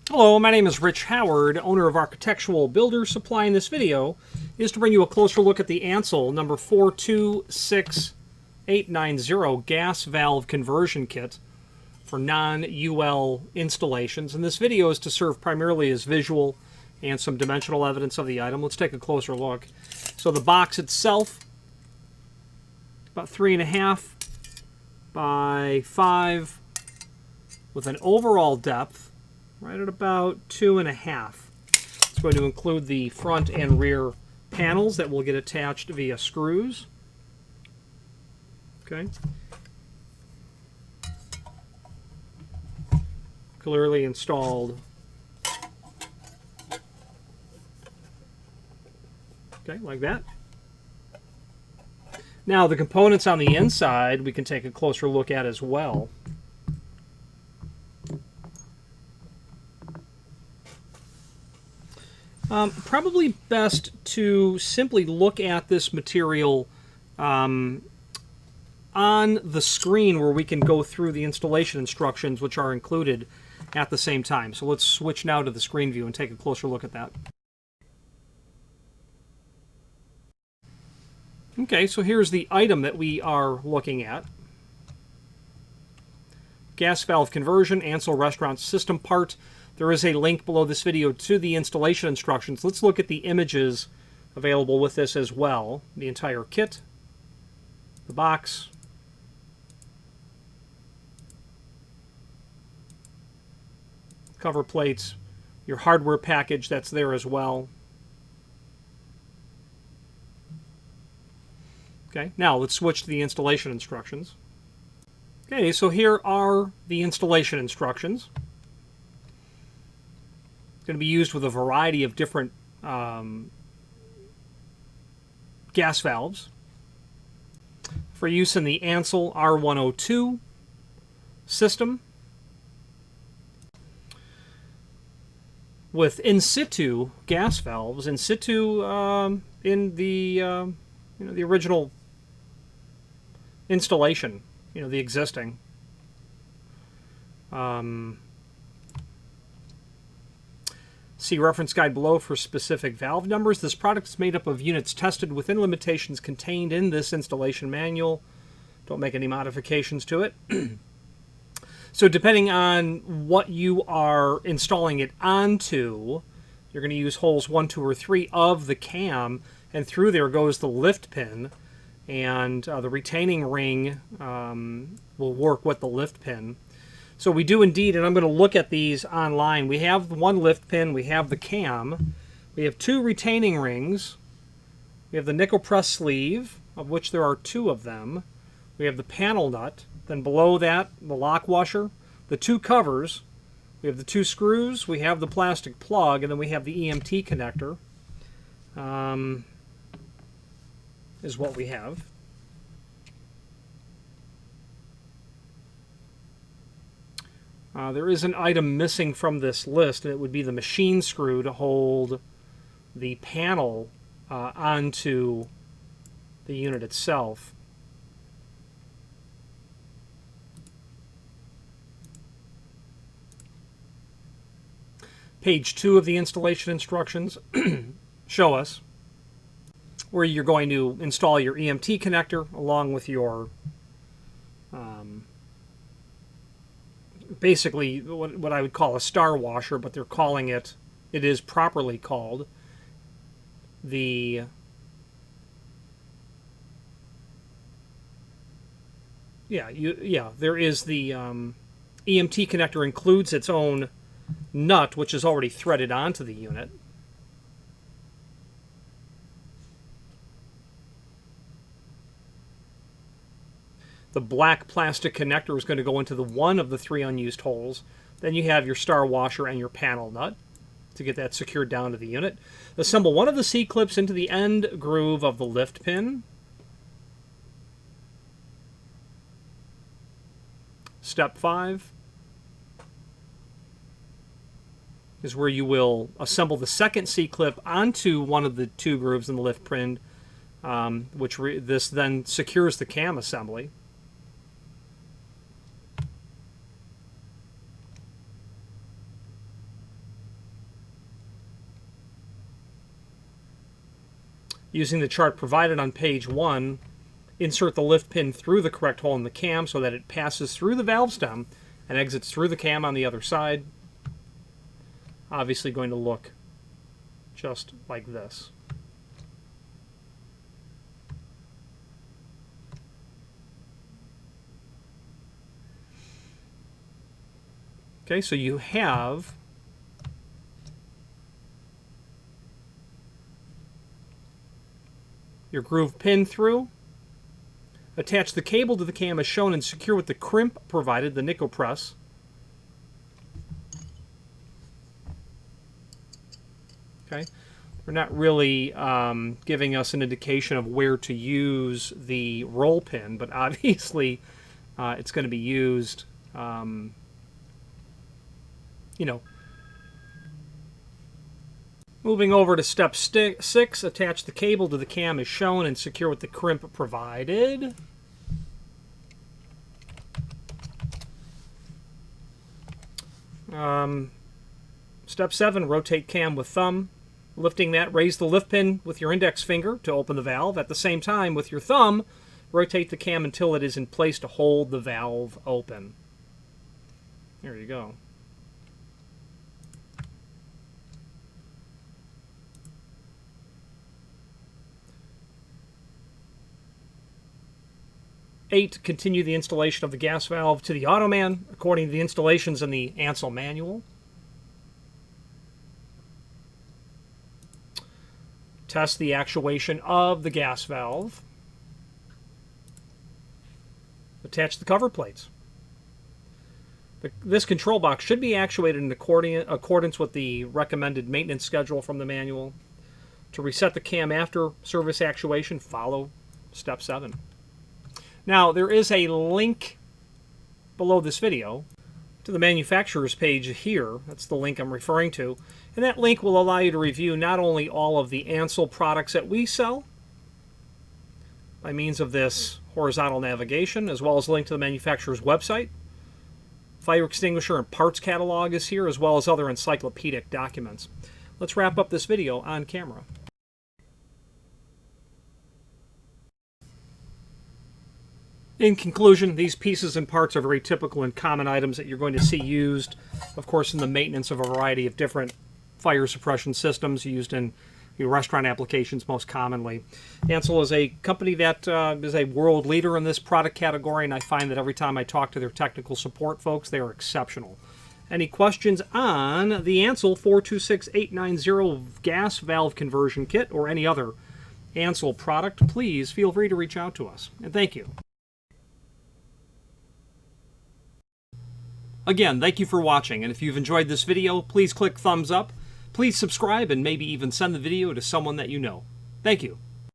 Hello, my name is Rich Howard, owner of Architectural Builder Supply. In this video is to bring you a closer look at the Ansul number 426890 gas valve conversion kit for non-UL installations. And this video is to serve primarily as visual and some dimensional evidence of the item. Let's take a closer look. So the box itself, about 3.5 by 5 with an overall depth right at about 2.5. It's going to include the front and rear panels that will get attached via screws. Okay. Clearly installed. Okay, like that. Now the components on the inside we can take a closer look at as well. Probably best to simply look at this material on the screen where we can go through the installation instructions which are included at the same time. So let's switch now to the screen view and take a closer look at that. Okay, so here's the item that we are looking at. Gas valve conversion, Ansul restaurant system part. There is a link below this video to the installation instructions. Let's look at the images available with this as well. The entire kit, the box, cover plates, your hardware package that's there as well. Okay, now let's switch to the installation instructions. Okay, so here are the installation instructions. Going to be used with a variety of different gas valves for use in the Ansul R102 system with in situ gas valves. In situ in the the original installation, the existing. See reference guide below for specific valve numbers. This product is made up of units tested within limitations contained in this installation manual. Don't make any modifications to it. So depending on what you are installing it onto, you're going to use holes 1, 2, or 3 of the cam, and through there goes the lift pin, and the retaining ring will work with the lift pin. So we do indeed, and I'm going to look at these online. We have one lift pin, we have the cam, we have 2 retaining rings, we have the nickel press sleeve, of which there are 2 of them, we have the panel nut, then below that the lock washer, the 2 covers, we have the 2 screws, we have the plastic plug, and then we have the EMT connector, is what we have. There is an item missing from this list, and it would be the machine screw to hold the panel onto the unit itself. Page 2 of the installation instructions show us where you're going to install your EMT connector along with your basically what I would call a star washer, but they're calling it, it is properly called the there is the EMT connector includes its own nut, which is already threaded onto the unit. The black plastic connector is going to go into the one of the 3 unused holes. Then you have your star washer and your panel nut to get that secured down to the unit. Assemble one of the C-clips into the end groove of the lift pin. Step 5 is where you will assemble the second C-clip onto one of the 2 grooves in the lift pin, this then secures the cam assembly. Using the chart provided on page 1, insert the lift pin through the correct hole in the cam so that it passes through the valve stem and exits through the cam on the other side. Obviously going to look just like this. Okay, so you have your groove pin through. Attach the cable to the cam as shown and secure with the crimp provided, the nickel press. Okay, they're not really giving us an indication of where to use the roll pin, but obviously it's going to be used, you know. Moving over to step 6, attach the cable to the cam as shown and secure with the crimp provided. Step 7, rotate cam with thumb. Lifting that, raise the lift pin with your index finger to open the valve. At the same time, with your thumb, rotate the cam until it is in place to hold the valve open. There you go. Eight, continue the installation of the gas valve to the Automan according to the installations in the Ansul manual. Test the actuation of the gas valve. Attach the cover plates. This control box should be actuated in accordance with the recommended maintenance schedule from the manual. To reset the cam after service actuation, follow step 7. Now, there is a link below this video to the manufacturer's page here. That's the link I'm referring to. And that link will allow you to review not only all of the Ansul products that we sell by means of this horizontal navigation, as well as a link to the manufacturer's website. Fire extinguisher and parts catalog is here, as well as other encyclopedic documents. Let's wrap up this video on camera. In conclusion, these pieces and parts are very typical and common items that you're going to see used, of course, in the maintenance of a variety of different fire suppression systems used in restaurant applications most commonly. Ansul is a company that is a world leader in this product category, and I find that every time I talk to their technical support folks, they are exceptional. Any questions on the Ansul 426890 gas valve conversion kit or any other Ansul product, please feel free to reach out to us. And thank you. Again, thank you for watching, and if you've enjoyed this video, please click thumbs up, please subscribe, and maybe even send the video to someone that you know. Thank you.